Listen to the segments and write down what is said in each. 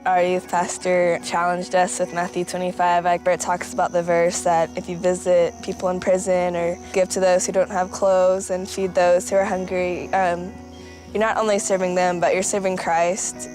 Our youth pastor challenged us with Matthew 25, where it talks about the verse that if you visit people in prison or give to those who don't have clothes and feed those who are hungry, you're not only serving them, but you're serving Christ.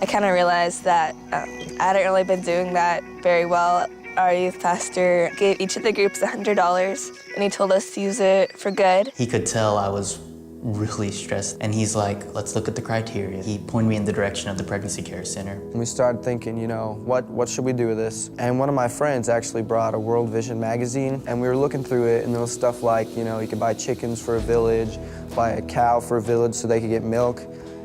I kind of realized that I hadn't really been doing that very well. Our youth pastor gave each of the groups $100, and he told us to use it for good. He could tell I was really stressed, and he's like, let's look at the criteria. He pointed me in the direction of the Pregnancy Care Center. We started thinking, what should we do with this? And one of my friends actually brought a World Vision magazine, and we were looking through it, and there was stuff like, you could buy chickens for a village, buy a cow for a village so they could get milk.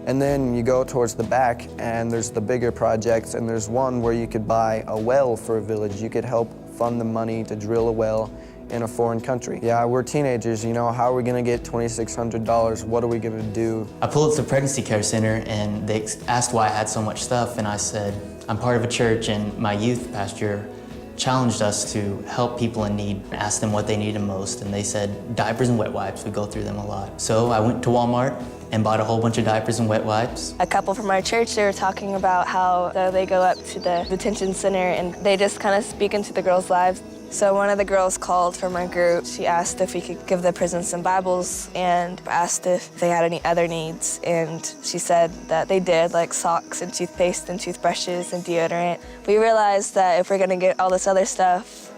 And then you go towards the back, and there's the bigger projects, and there's one where you could buy a well for a village. You could help fund the money to drill a well in a foreign country. Yeah, we're teenagers, how are we gonna get $2,600? What are we gonna do? I pulled up to the Pregnancy Care Center, and they asked why I had so much stuff, and I said, I'm part of a church, and my youth pastor challenged us to help people in need, ask them what they needed most, and they said diapers and wet wipes. We go through them a lot. So I went to Walmart and bought a whole bunch of diapers and wet wipes. A couple from our church, they were talking about how they go up to the detention center and they just kind of speak into the girls' lives. So one of the girls called from our group. She asked if we could give the prison some Bibles and asked if they had any other needs. And she said that they did, like socks and toothpaste and toothbrushes and deodorant. We realized that if we're gonna get all this other stuff,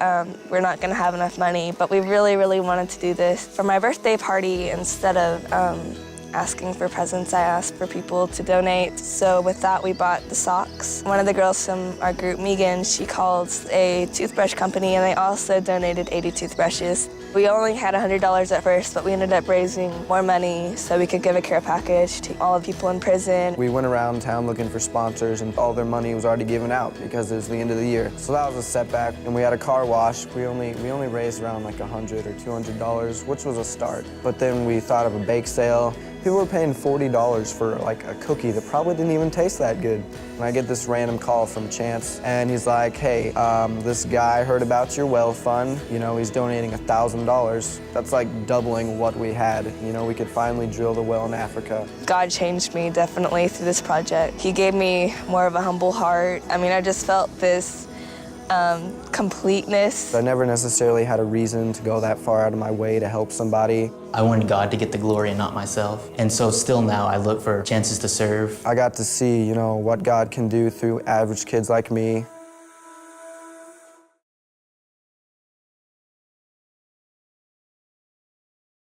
we're not gonna have enough money, but we really, really wanted to do this. For my birthday party, instead of asking for presents, I asked for people to donate. So with that, we bought the socks. One of the girls from our group, Megan, she called a toothbrush company, and they also donated 80 toothbrushes. We only had $100 at first, but we ended up raising more money so we could give a care package to all the people in prison. We went around town looking for sponsors, and all their money was already given out because it was the end of the year. So that was a setback. And we had a car wash. We only raised around like $100 or $200, which was a start. But then we thought of a bake sale. People were paying $40 for like a cookie that probably didn't even taste that good. And I get this random call from Chance, and he's like, hey, this guy heard about your well fund. He's donating $1,000. That's like doubling what we had. We could finally drill the well in Africa. God changed me definitely through this project. He gave me more of a humble heart. I just felt this completeness. I never necessarily had a reason to go that far out of my way to help somebody. I wanted God to get the glory and not myself. And so still now I look for chances to serve. I got to see, what God can do through average kids like me.